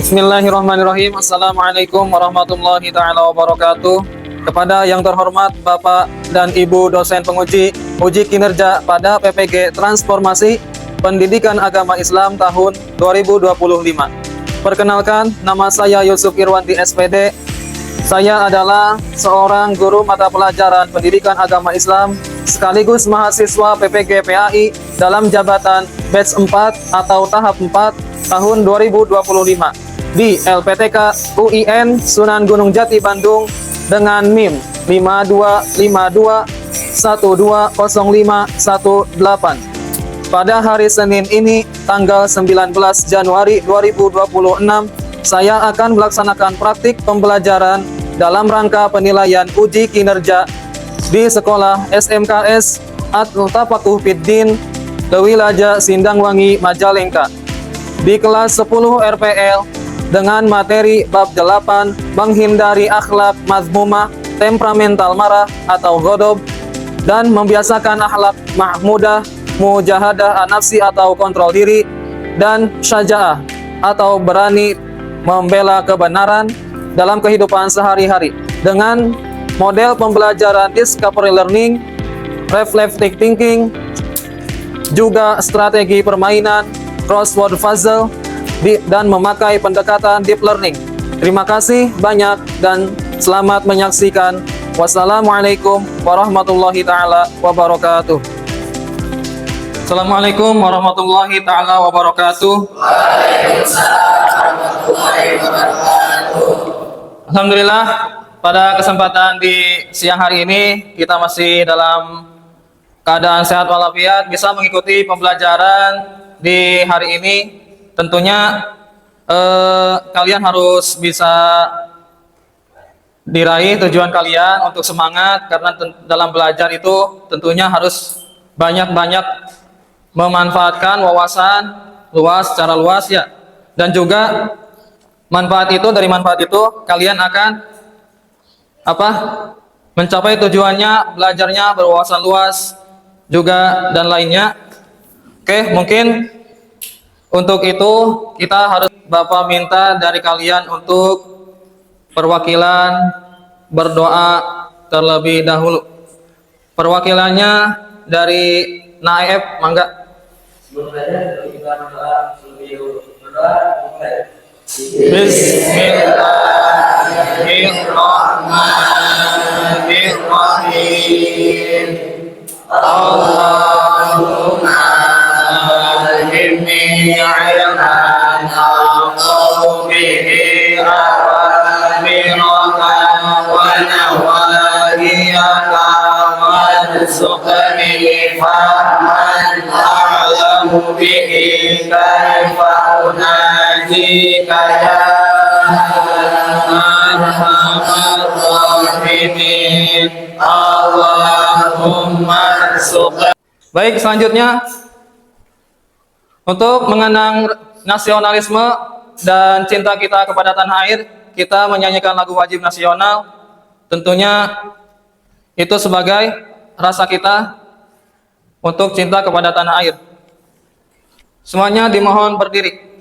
Bismillahirrahmanirrahim. Assalamualaikum warahmatullahi taala wabarakatuh. Kepada yang terhormat Bapak dan Ibu dosen penguji uji kinerja pada PPG Transformasi Pendidikan Agama Islam tahun 2025. Perkenalkan, nama saya Yusuf Irwanti SPD. Saya adalah seorang guru mata pelajaran Pendidikan Agama Islam sekaligus mahasiswa PPG PAI dalam jabatan batch 4 atau tahap 4 tahun 2025 di LPTK UIN Sunan Gunung Jati Bandung dengan NIM 5252120518. Pada hari Senin ini tanggal 19 Januari 2026 saya akan melaksanakan praktik pembelajaran dalam rangka penilaian uji kinerja di sekolah SMKS At-Tafaquh Fiddin Lewilaja Sindangwangi Majalengka di kelas 10 RPL dengan materi bab 8 menghindari akhlak mazmumah, temperamental marah atau ghadab, dan membiasakan akhlak mahmudah, mujahadah an-nafsi atau kontrol diri, dan syaja'ah atau berani membela kebenaran dalam kehidupan sehari-hari dengan model pembelajaran discovery learning, reflective thinking, juga strategi permainan, crossword puzzle, dan memakai pendekatan deep learning. Terima kasih banyak dan selamat menyaksikan. Wassalamualaikum warahmatullahi taala wabarakatuh. Assalamualaikum warahmatullahi taala wabarakatuh. Waalaikumsalam warahmatullahi wabarakatuh. Alhamdulillah, pada kesempatan di siang hari ini kita masih dalam keadaan sehat walafiat, bisa mengikuti pembelajaran di hari ini. Tentunya kalian harus bisa diraih tujuan kalian untuk semangat, karena dalam belajar itu tentunya harus banyak-banyak memanfaatkan wawasan luas, secara luas ya. Dan juga dari manfaat itu kalian akan mencapai tujuannya, belajarnya berwawasan luas juga dan lainnya. Oke, mungkin untuk itu kita harus Bapak minta dari kalian untuk perwakilan berdoa terlebih dahulu. Perwakilannya dari Naif, mangga. Bismillahirrahmanirrahim. Allahumma alhimni ilman aqulu bihi awamiraka wa nawahiyaka warzuqni fahman a'lamu bihi kaifa unajika ya arhamar rahimin. Allahumma arzuqni. Baik, selanjutnya untuk mengenang nasionalisme dan cinta kita kepada tanah air, kita menyanyikan lagu wajib nasional. Tentunya itu sebagai rasa kita untuk cinta kepada tanah air. Semuanya dimohon berdiri.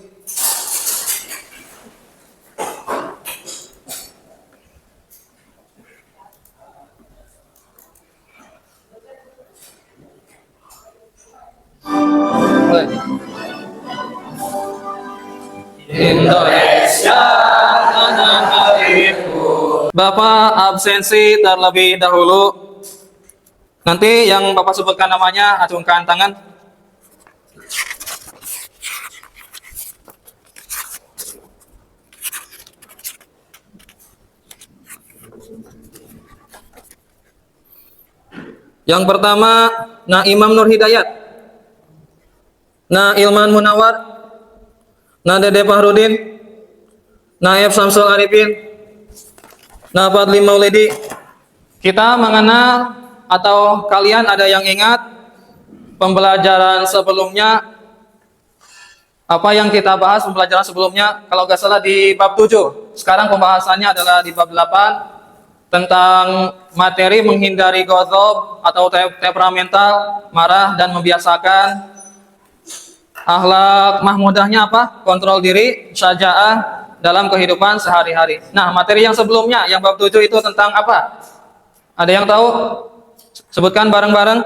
Indonesia tanah airku. Bapak absensi terlebih dahulu. Nanti yang Bapak sebutkan namanya acungkan tangan. Yang pertama, Naimam Nur Hidayat, Nailman Munawar, Dede Fahrudin, Naif Samsul Arifin, Fadli Maulidi. Kita mengenal atau kalian ada yang ingat pembelajaran sebelumnya, apa yang kita bahas pembelajaran sebelumnya? Kalau nggak salah di bab 7. Sekarang pembahasannya adalah di bab 8 tentang materi menghindari ghadab atau temperamental, marah, dan membiasakan akhlak mahmudahnya kontrol diri, syaja'ah, dalam kehidupan sehari-hari. Nah, materi yang sebelumnya, yang bab 7 itu tentang apa? Ada yang tahu? Sebutkan bareng-bareng.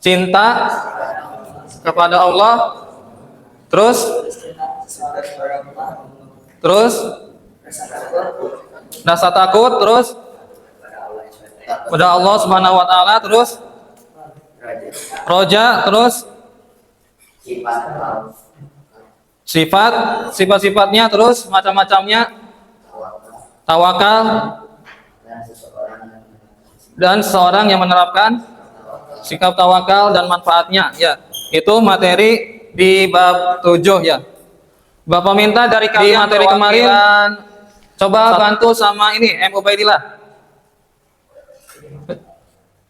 Cinta kepada Allah. Terus rasa takut, terus pada Allah Subhanahu wa taala, terus roja, terus sifat-sifatnya, terus macam-macamnya, tawakal, dan seorang yang menerapkan sikap tawakal dan manfaatnya, ya. Itu materi di bab 7, ya. Bapak minta dari kalian di materi kemarin coba bantu sama ini M. Ubaidillah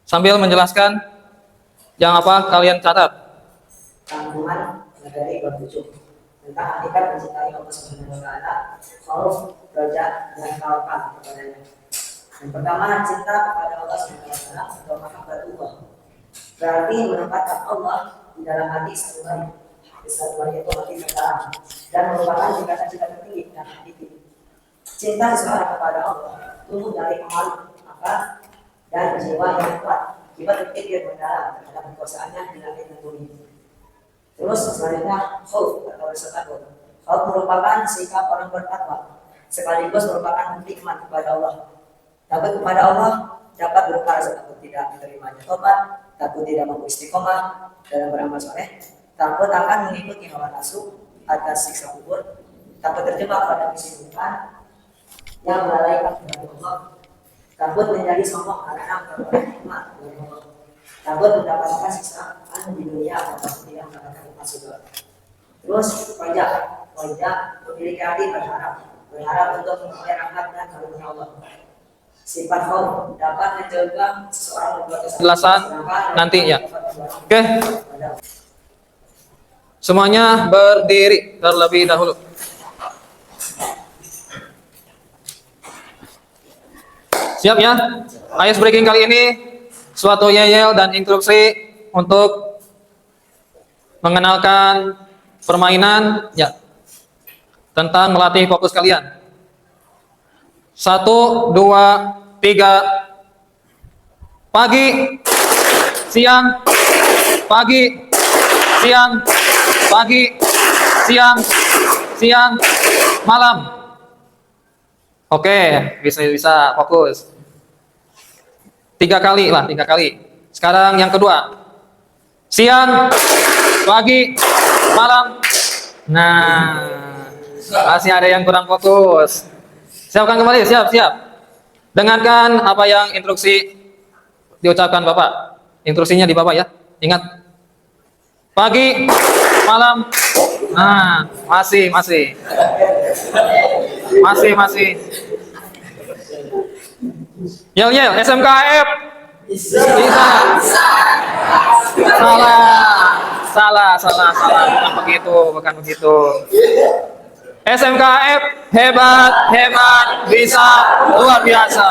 sambil menjelaskan yang apa kalian catat. Kandungan dari bab 7 tentang hakikat mencintai Allah Subhanahu wa taala, khauf, raja, dan tawakal kepadanya. Yang pertama, cinta kepada Allah Subhanahu wa taala atau mahabbatullah. Berarti menempatkan Allah di dalam hati satu hari. Satu hari itu hati terdalam dan merupakan tingkatan cinta tertinggi dan hakiki. Cinta seseorang kepada Allah tumbuh dari amal, akal, dan jiwa yang kuat. Jiwa berpikir mendalam terhadap kekuasaannya di langit dan bumi. Terus selanjutnya khauf atau rasa takut. Khauf merupakan sikap orang bertakwa, sekaligus merupakan bukti iman kepada Allah. Takut kepada Allah dapat berupa rasa takut tidak diterimanya tobat, takut tidak mampu istiqomah dalam beramal soleh, takut akan mengikuti hawa nafsu atas siksa kubur, takut terjebak pada kesibukan yang melalaikan kepada Allah, takut menjadi sombong karena memperoleh nikmat dari Allah, takut mendapatkan siksaan di dunia atau tidak mendapatkan nikmat surga. Terus wajah memiliki hati berharap untuk memperoleh rahmat dan karunia Allah. Sifat khauf dapat mencegah seseorang berbuat dosa. Penjelasan nanti ya. Oke. Semuanya berdiri terlebih dahulu. Siap ya? Ice breaking kali ini suatu yel dan instruksi untuk mengenalkan permainan ya tentang melatih fokus kalian. 1, 2, 3. Pagi, siang, pagi, siang, pagi, siang, malam. Oke, bisa fokus. 3 kali lah, 3 kali. Sekarang yang kedua. Siang, pagi, malam. Nah, masih ada yang kurang fokus. Siapkan kembali, siap. Dengarkan apa yang instruksi diucapkan Bapak. Instruksinya di Bapak ya. Ingat. Pagi, malam. Nah, masih. Yel, SMKF. Bisa. Salah. Bukan begitu. SMKF hebat, bisa, luar biasa.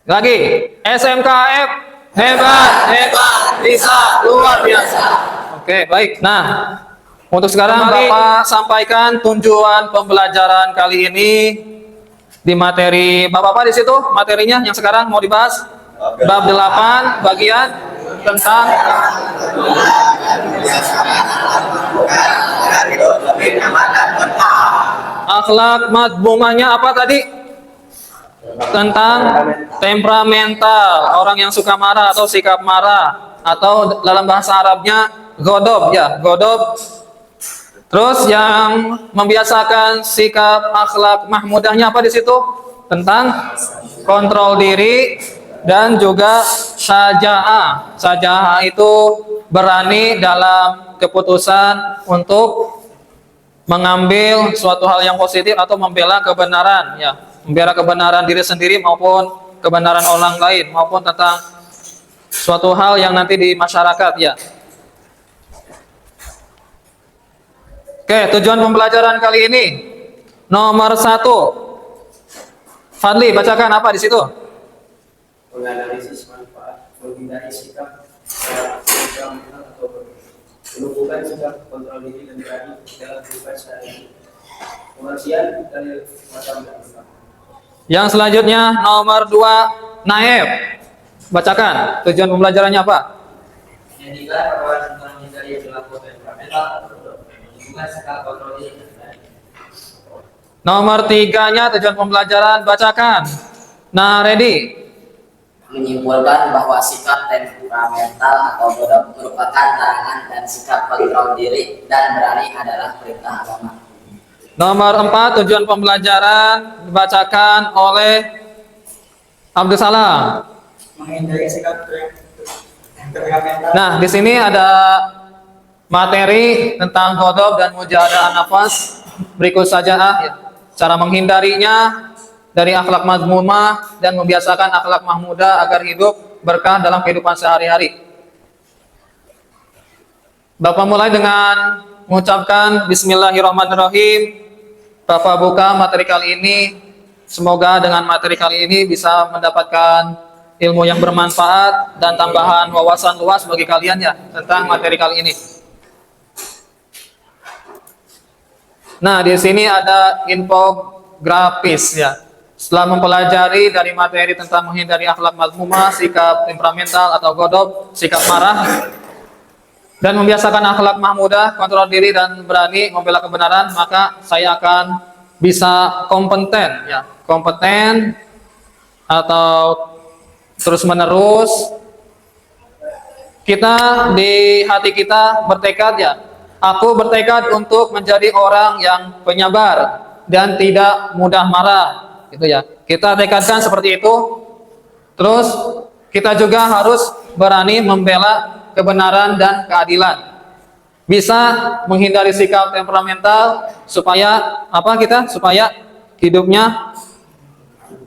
Lagi, SMKF hebat, bisa, luar biasa. Oke, baik. Nah, untuk sekarang Bapak sampaikan tujuan pembelajaran kali ini di materi Bapak di situ materinya yang sekarang mau dibahas bab 8 bagian tentang akhlak madmumahnya apa tadi? Tentang temperamental, orang yang suka marah atau sikap marah, atau dalam bahasa Arabnya godob ya, godob. Terus yang membiasakan sikap akhlak mahmudahnya apa di situ? Tentang kontrol diri dan juga saja'ah. Saja'ah itu berani dalam keputusan untuk mengambil suatu hal yang positif atau membela kebenaran ya, membela kebenaran diri sendiri maupun kebenaran orang lain maupun tentang suatu hal yang nanti di masyarakat ya. Oke, tujuan pembelajaran kali ini nomor 1. Fadli, bacakan apa di situ? Menganalisis manfaat menghindari sikap atau menumbuhkan sikap kontrol diri dan berani dalam kehidupan sehari-hari. Pengertian dari macam dan sikap. Yang selanjutnya nomor 2, Naib. Bacakan. Tujuan pembelajarannya apa? Yang digelar pada tentang menghindari perilaku temperamental atau menumbuhkan sikap kontrol diri dan berani. Nomor 3-nya tujuan pembelajaran, bacakan. Nah, ready. Menyimpulkan bahwa sikap temperamental atau godok merupakan larangan dan sikap kontrol diri dan berani adalah perintah agama. Nomor 4, tujuan pembelajaran dibacakan oleh Abdul Salam. Menghindari sikap temperamental. Nah, di sini ada materi tentang godok dan mujahadah nafas. Berikut saja cara menghindarinya dari akhlak mazmumah dan membiasakan akhlak mahmudah agar hidup berkah dalam kehidupan sehari-hari. Bapak mulai dengan mengucapkan Bismillahirrahmanirrahim. Bapak buka materi kali ini. Semoga dengan materi kali ini bisa mendapatkan ilmu yang bermanfaat dan tambahan wawasan luas bagi kalian ya tentang materi kali ini. Nah, di sini ada infografis ya. Setelah mempelajari dari materi tentang menghindari akhlak mazmumah, sikap temperamental atau godok, sikap marah, dan membiasakan akhlak mahmudah, kontrol diri dan berani membela kebenaran, maka saya akan bisa kompeten ya. Kompeten atau terus menerus kita di hati kita bertekad ya. Aku bertekad untuk menjadi orang yang penyabar dan tidak mudah marah, gitu ya. Kita tekadkan seperti itu. Terus kita juga harus berani membela kebenaran dan keadilan. Bisa menghindari sikap temperamental supaya supaya hidupnya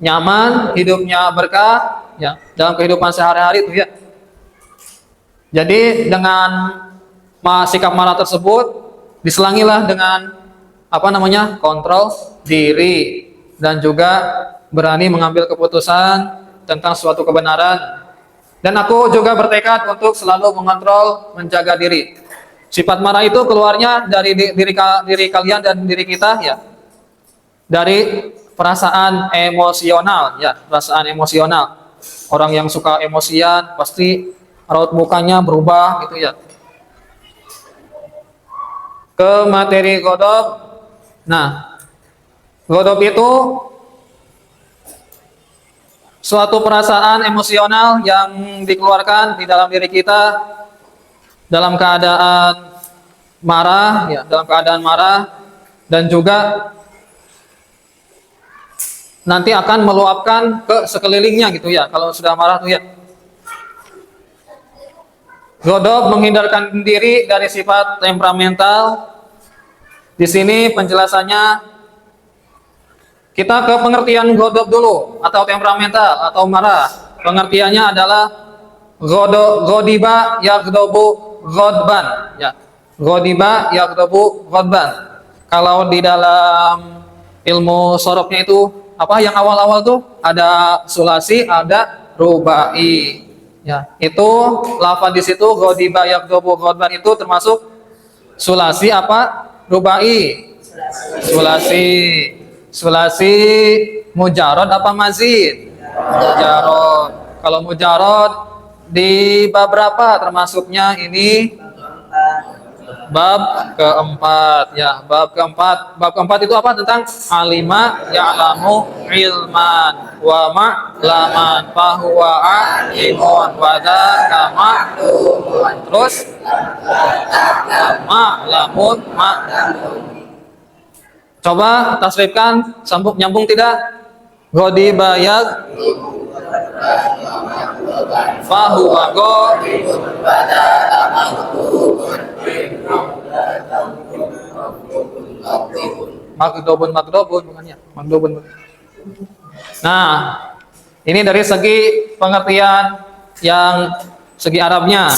nyaman, hidupnya berkah ya dalam kehidupan sehari-hari itu ya. Jadi dengan sikap marah tersebut diselangilah dengan kontrol diri dan juga berani mengambil keputusan tentang suatu kebenaran. Dan aku juga bertekad untuk selalu mengontrol, menjaga diri. Sifat marah itu keluarnya dari diri kalian dan diri kita ya. Dari perasaan emosional ya, perasaan emosional. Orang yang suka emosian pasti raut mukanya berubah gitu ya. Ke materi godok. Nah, godok itu suatu perasaan emosional yang dikeluarkan di dalam diri kita dalam keadaan marah ya, dalam keadaan marah dan juga nanti akan meluapkan ke sekelilingnya gitu ya kalau sudah marah tuh ya. Godok menghindarkan diri dari sifat temperamental. Di sini penjelasannya kita ke pengertian godok dulu atau temperamental atau marah. Pengertiannya adalah godiba yaghdabu ghadban ya. Godiba yaghdabu ghadban. Kalau di dalam ilmu sorofnya itu yang awal-awal tuh ada sulasi, ada rubai. Ya, itu lafaz di situ ghadiba yaghdabu ghadban itu termasuk sulasi rubai. Sulasi mujarad mazid? Mujarad. Kalau mujarad di bab berapa termasuknya ini? Bab keempat ya, bab keempat. Bab keempat itu tentang alima ya'lamu ilman wa ma'laman fahuwa alimun wa dzaka ma'lumun. Terus ma'lamun coba tasrifkan, nyambung tidak? Ghadiba fahuwa maghdubun bukannya maghdubun. Nah, ini dari segi pengertian yang segi Arabnya.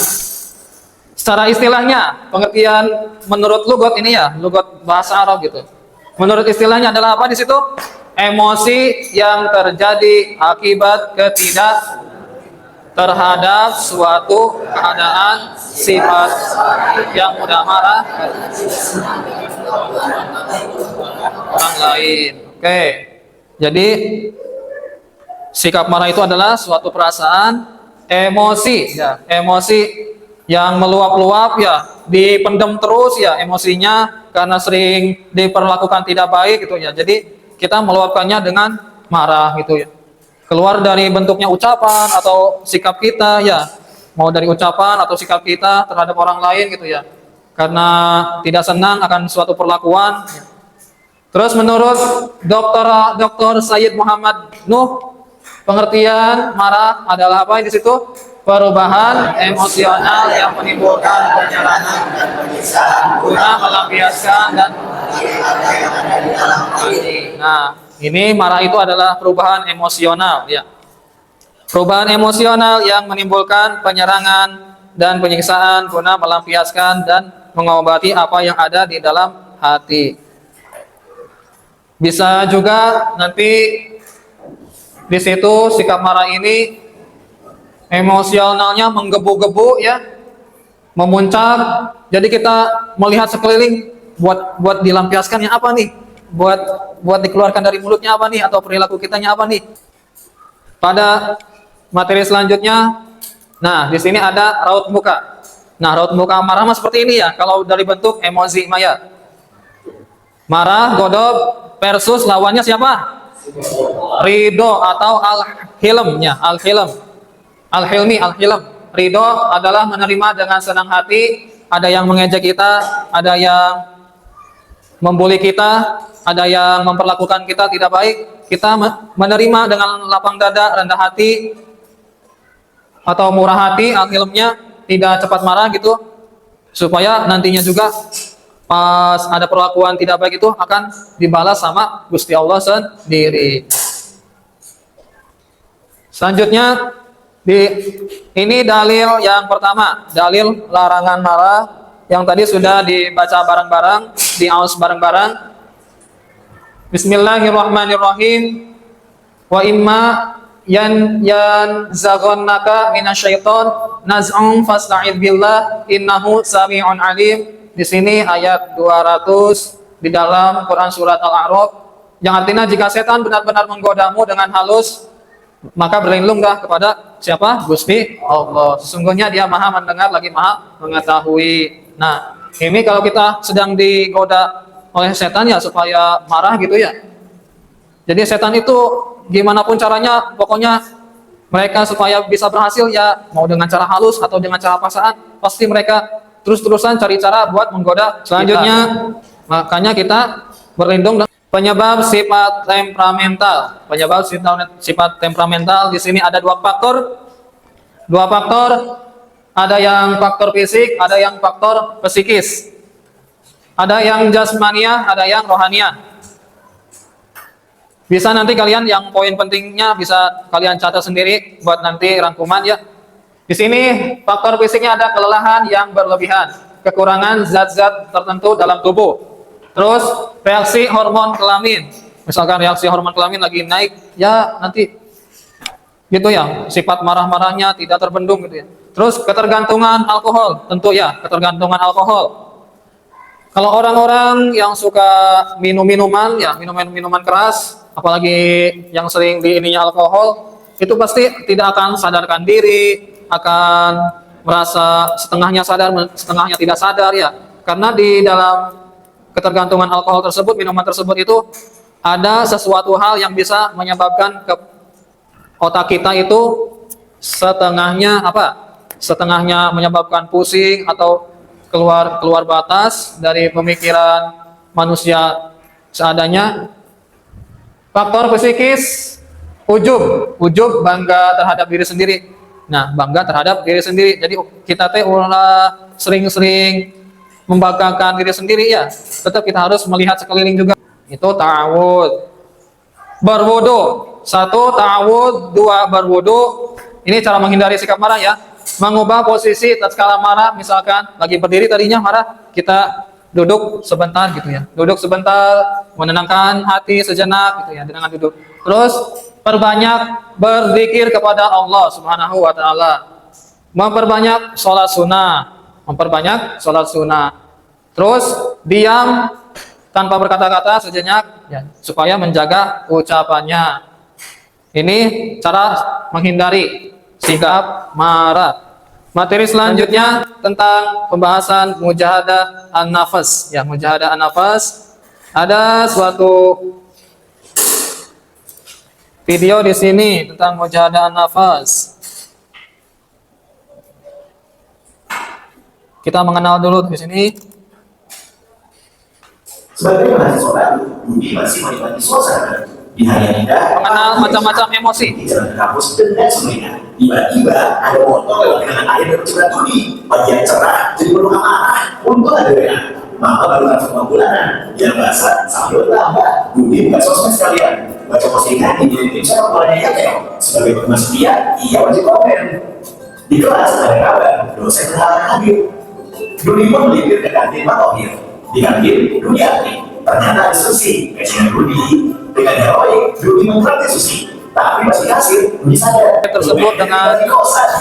Secara istilahnya, pengertian menurut lugat ini ya, lugat bahasa Arab gitu. Menurut istilahnya adalah apa di situ? Emosi yang terjadi akibat terhadap suatu keadaan, sifat yang mudah marah orang lain. Oke. Jadi sikap marah itu adalah suatu perasaan, emosi ya, emosi yang meluap-luap ya, dipendam terus ya emosinya karena sering diperlakukan tidak baik gitu ya. Jadi kita meluapkannya dengan marah gitu ya. Keluar dari bentuknya ucapan atau sikap kita ya, mau dari ucapan atau sikap kita terhadap orang lain gitu ya, karena tidak senang akan suatu perlakuan. Terus menurut Dr. Sayyid Muhammad Nuh, pengertian marah adalah apa di situ? Perubahan emosional yang menimbulkan penyerangan dan penyiksaan guna melampiaskan dan nah, ini marah itu adalah perubahan emosional ya. Perubahan emosional yang menimbulkan penyerangan dan penyiksaan guna melampiaskan dan mengobati apa yang ada di dalam hati. Bisa juga nanti di situ sikap marah ini emosionalnya menggebu-gebu ya, memuncak. Jadi kita melihat sekeliling buat dilampiaskannya apa nih? Buat dikeluarkan dari mulutnya apa nih, atau perilaku kitanya apa nih. Pada materi selanjutnya, nah di sini ada raut muka. Nah raut muka marah mah seperti ini ya, kalau dari bentuk emosi maya. Marah, godop versus lawannya siapa? Ridho atau al-hilm ya, al-hilm. Al-hilmi, al-hilm. Ridho adalah menerima dengan senang hati. Ada yang mengejek kita, ada yang membuli kita, ada yang memperlakukan kita tidak baik, kita menerima dengan lapang dada, rendah hati, atau murah hati, al-hilmnya tidak cepat marah gitu, supaya nantinya juga pas ada perlakuan tidak baik itu akan dibalas sama Gusti Allah sendiri. Selanjutnya, ini dalil yang pertama, dalil larangan marah yang tadi sudah dibaca bareng-bareng, diaus bareng-bareng. Bismillahirrahmanirrahim. Wa imma zaghannaka minasyaiton naz'un fasta'id billah innahu sami'un alim. Di sini ayat 200 di dalam Quran surat Al-A'raf, yang artinya jika setan benar-benar menggodamu dengan halus, maka berlindunglah kepada siapa? Gusti Allah. Sesungguhnya Dia Maha mendengar lagi Maha mengetahui. Nah, ini kalau kita sedang digoda oleh setan ya supaya marah gitu ya. Jadi setan itu gimana pun caranya, pokoknya mereka supaya bisa berhasil ya, mau dengan cara halus atau dengan cara paksaan, pasti mereka terus-terusan cari cara buat menggoda. Selanjutnya, makanya kita berlindung dengan penyebab sifat temperamental. Penyebab sifat temperamental di sini ada dua faktor. Ada yang faktor fisik, ada yang faktor psikis. Ada yang jasmaniah, ada yang rohaniah. Bisa nanti kalian yang poin pentingnya bisa kalian catat sendiri buat nanti rangkuman ya. Di sini faktor fisiknya ada kelelahan yang berlebihan, kekurangan zat-zat tertentu dalam tubuh. Terus reaksi hormon kelamin. Misalkan reaksi hormon kelamin lagi naik, ya nanti gitu ya, sifat marah-marahnya tidak terbendung gitu ya. Terus ketergantungan alkohol, tentu ya, ketergantungan alkohol. Kalau orang-orang yang suka minum-minuman ya, minuman keras, apalagi yang sering di ininya alkohol, itu pasti tidak akan sadarkan diri, akan merasa setengahnya sadar, setengahnya tidak sadar ya. Karena di dalam ketergantungan alkohol tersebut, minuman tersebut itu ada sesuatu hal yang bisa menyebabkan ke otak kita itu setengahnya apa? Setengahnya menyebabkan pusing atau keluar batas dari pemikiran manusia seadanya. Faktor psikis, ujub bangga terhadap diri sendiri. Nah, bangga terhadap diri sendiri. Jadi kita ulah sering-sering membanggakan diri sendiri ya. Tetap kita harus melihat sekeliling juga. Itu ta'awud. Berwudu. 1 ta'awud, 2 berwudu. Ini cara menghindari sikap marah ya. Mengubah posisi tatkala marah, misalkan lagi berdiri tadinya marah, kita duduk sebentar gitu ya. Duduk sebentar, menenangkan hati sejenak gitu ya dengan duduk. Terus perbanyak berzikir kepada Allah Subhanahu wa taala. Memperbanyak sholat sunnah, memperbanyak sholat sunnah. Terus diam tanpa berkata-kata sejenak ya, supaya menjaga ucapannya. Ini cara menghindari sikap marah. Materi selanjutnya tentang pembahasan mujahadah an-nafas. Ya, mujahadah an-nafas. Ada suatu video di sini tentang mujahadah an-nafas. Kita mengenal dulu di sini. Sebagai mahasiswa baru, Budi masih menikmati suasana di hari indah. Mengenal macam-macam emosi. Di jalan kampus dengan sumringah. Tiba-tiba ada motor lewat genangan air dan bercepat Budi. Pagi yang cerah jadi penuh amarah. Untung ada Rena. Mama baru langsung 5 bulanan. Yang basah sambil bertambah. Budi buka sosmed sekalian. Baca postingan di tim sepak bolanya Yakeo. Sebagai penggemar setia, ia wajib komen. Di kelas ada kabar dosen berhalangan hadir. Budi pun melipir ke kantin Matohir. Di kantin, Budi aktif. Ternyata ada Susi, kecilan Budi. Dengan heroik, Budi mempraktik Susi. Tapi masih hasil, Budi sadar. Tersebut dengan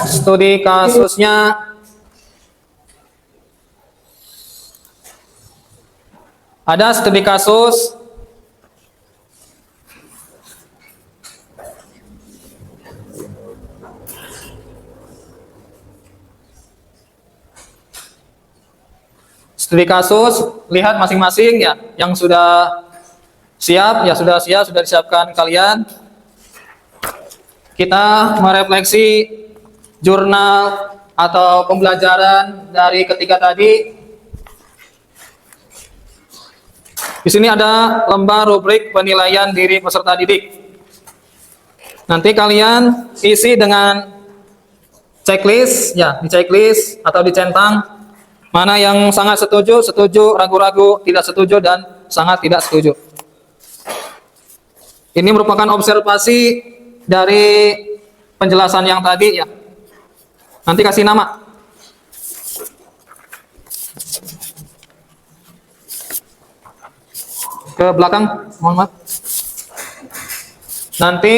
studi kasusnya. Ada studi kasus lihat masing-masing ya, yang sudah siap ya, sudah disiapkan kalian. Kita merefleksi jurnal atau pembelajaran dari ketiga tadi. Di sini ada lembar rubrik penilaian diri peserta didik. Nanti kalian isi dengan checklist ya, di checklist atau dicentang. Mana yang sangat setuju, ragu-ragu, tidak setuju, dan sangat tidak setuju. Ini merupakan observasi dari penjelasan yang tadi ya. Nanti kasih nama. Ke belakang, mohon maaf. Nanti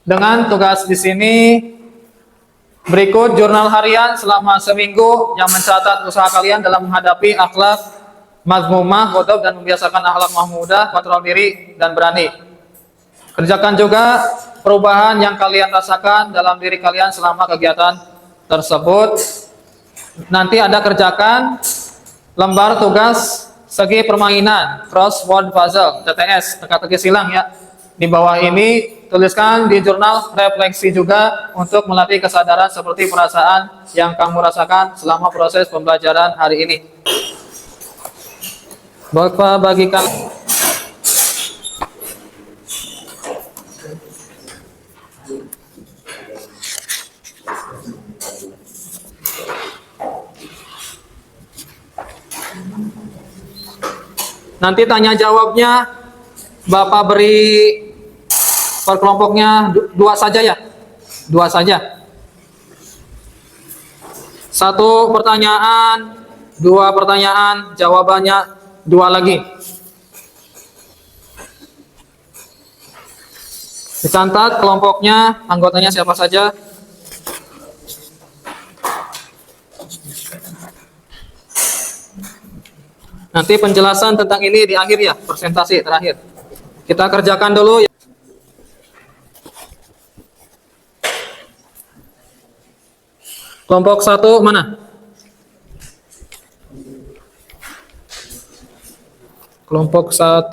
dengan tugas di sini. Berikut jurnal harian selama seminggu yang mencatat usaha kalian dalam menghadapi akhlak mazmumah, ghadab, dan membiasakan akhlak mahmudah, kontrol diri, dan berani. Kerjakan juga perubahan yang kalian rasakan dalam diri kalian selama kegiatan tersebut. Nanti ada kerjakan lembar tugas segi permainan, crossword puzzle, TTS, teka-teki silang ya. Di bawah ini tuliskan di jurnal refleksi juga untuk melatih kesadaran seperti perasaan yang kamu rasakan selama proses pembelajaran hari ini. Bapak bagikan. Nanti tanya jawabnya Bapak beri per kelompoknya 2 saja ya, 2 saja. 1 pertanyaan, 2 pertanyaan, jawabannya 2 lagi. Dicatat kelompoknya, anggotanya siapa saja. Nanti penjelasan tentang ini di akhir ya, presentasi terakhir. Kita kerjakan dulu. Kelompok 1 mana? Kelompok 1.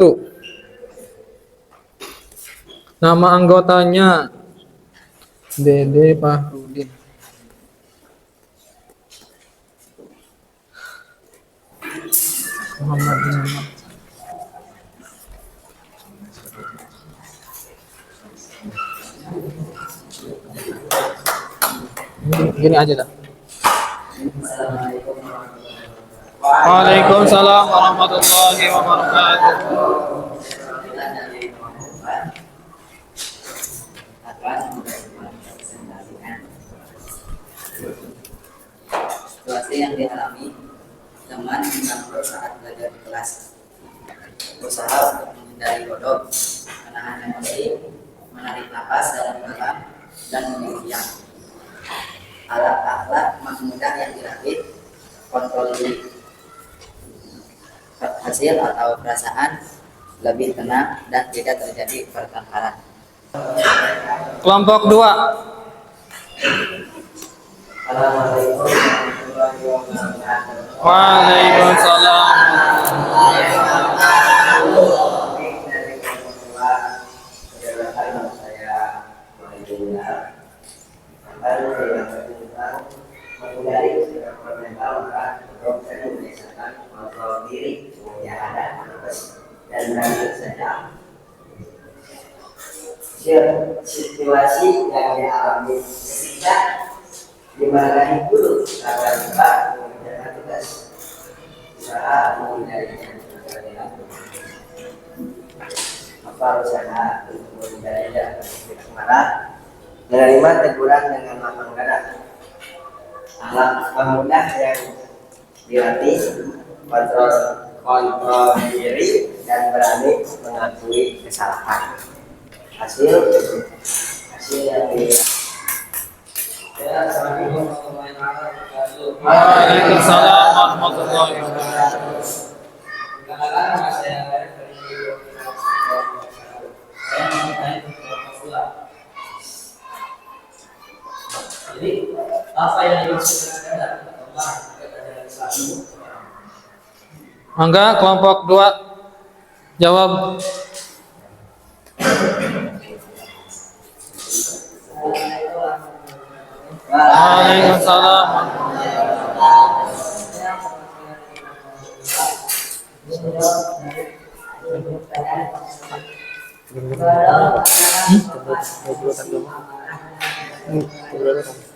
Nama anggotanya Dede Fahrudin. Muhammad bin Muhammad. Gini aja dah. Waalaikumsalam warahmatullahi wabarakatuh. Situasi yang dialami teman mengatur saat belajar di kelas, berusaha untuk menghindari bodoh karena menahan emosi, menarik napas dalam-dalam, dan mendiam. Alat akhlak mahmudah yang dirakit, kontrol diri, hasil atau perasaan lebih tenang dan tidak terjadi pertengkaran. Kelompok 2. Assalamualaikum warahmatullahi wabarakatuh. Waalaikumsalam. Dari kelompok 2 adalah hal saya mulai dengar. Lalu saya tentang menghindari sikap mental untuk saya membiasakan kontrol diri yang ada dan berani saja. Situasi yang dialami ketika dimarahi guru karena lupa mengerjakan tugas usaha menghindarinya apa usaha untuk menghindarinya marah menerima teguran dengan lapang dada alat mudah yang dilatih kontrol diri dan berani mengakui kesalahan hasil yang di Assalamualaikum warahmatullahi wabarakatuh. Waalaikumsalam warahmatullahi wabarakatuh. Perkenalkan, saya dari saya mengenai kelompok 2. Jadi apa yang dimaksud dengan Allah kepada Islam? Mangga kelompok 2 jawab. Waalaikumsalam.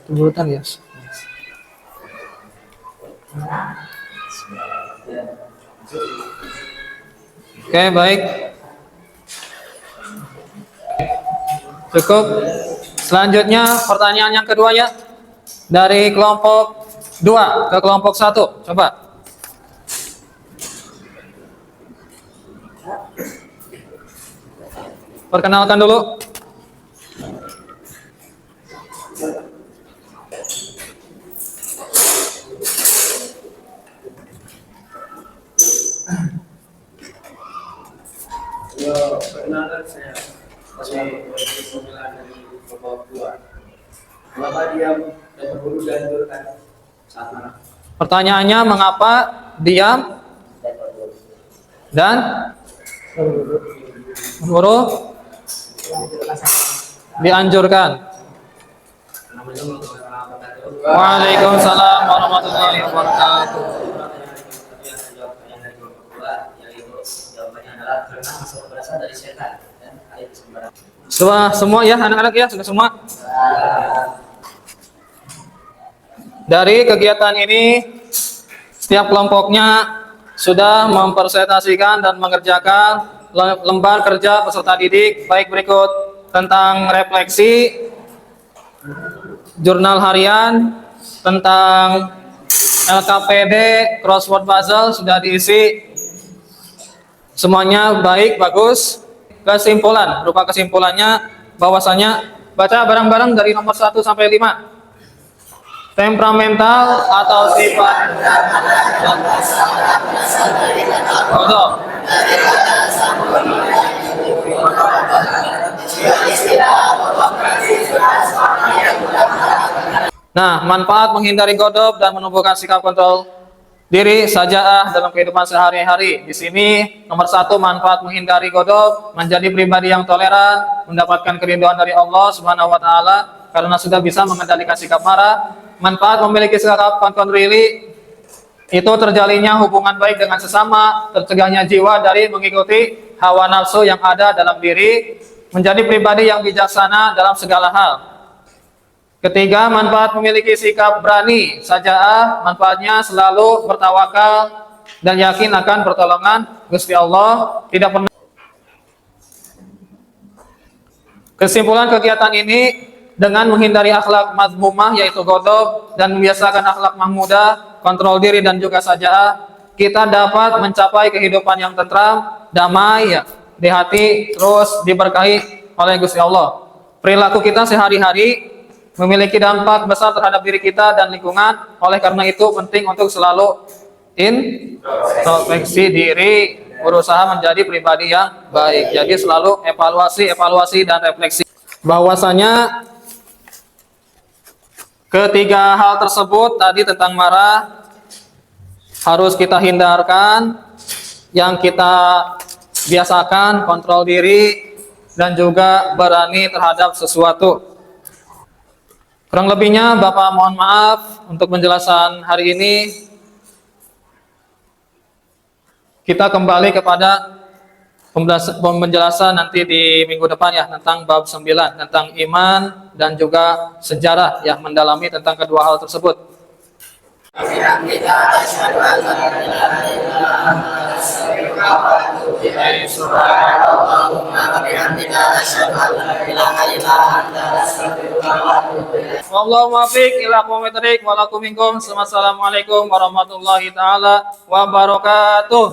Keburutan ya. Oke, baik. Cukup. Selanjutnya pertanyaan yang kedua ya. Dari kelompok 2 ke kelompok 1. Coba. Perkenalkan dulu. Perkenalkan saya dari kelompok 2. Mengapa diam dan berburu dan durkan saat marah? Pertanyaannya mengapa diam dan berburu dianjurkan. Waalaikumsalam warahmatullahi wabarakatuh. Jawabannya adalah karena masuk berasal dari setan dan ayat sembarang. Semua ya anak-anak ya sudah semua. Dari kegiatan ini setiap kelompoknya sudah mempresentasikan dan mengerjakan lembar kerja peserta didik baik berikut tentang refleksi, jurnal harian, tentang LKPD, crossword puzzle sudah diisi. Semuanya baik, bagus. Kesimpulan, berupa kesimpulannya bahwasanya baca bareng-bareng dari nomor 1 sampai 5. Temperamental atau sifat bodoh. Nah, manfaat menghindari godop dan menumbuhkan sikap kontrol diri sajaah dalam kehidupan sehari-hari. Di sini nomor 1 manfaat menghindari godop, menjadi pribadi yang toleran, mendapatkan keridhaan dari Allah Subhanahu wa taala karena sudah bisa mengendalikan sikap marah. Manfaat memiliki sikap kontrol diri, itu terjalinnya hubungan baik dengan sesama, tercegahnya jiwa dari mengikuti hawa nafsu yang ada dalam diri, menjadi pribadi yang bijaksana dalam segala hal. Ketiga, manfaat memiliki sikap berani sajaah, manfaatnya selalu bertawakal dan yakin akan pertolongan Gusti Allah, tidak pernah. Kesimpulan kegiatan ini dengan menghindari akhlak mazmumah yaitu godop dan membiasakan akhlak mahmudah, kontrol diri dan juga sajaah, kita dapat mencapai kehidupan yang tentram, damai, di hati, terus diberkahi oleh Gusti Allah. Perilaku kita sehari-hari memiliki dampak besar terhadap diri kita dan lingkungan. Oleh karena itu penting untuk selalu introspeksi diri, berusaha menjadi pribadi yang baik. Jadi selalu evaluasi dan refleksi. Bahwasanya ketiga hal tersebut tadi tentang marah harus kita hindarkan, yang kita biasakan kontrol diri dan juga berani terhadap sesuatu. Kurang lebihnya Bapak mohon maaf untuk penjelasan hari ini. Kita kembali kepada penjelasan nanti di minggu depan ya, tentang bab 9 tentang iman dan juga sejarah yang mendalami tentang kedua hal tersebut. Wallahumma fiq ila aqwamit thariq wa lakum minkum. Wassalamualaikum warahmatullahi taala wabarakatuh.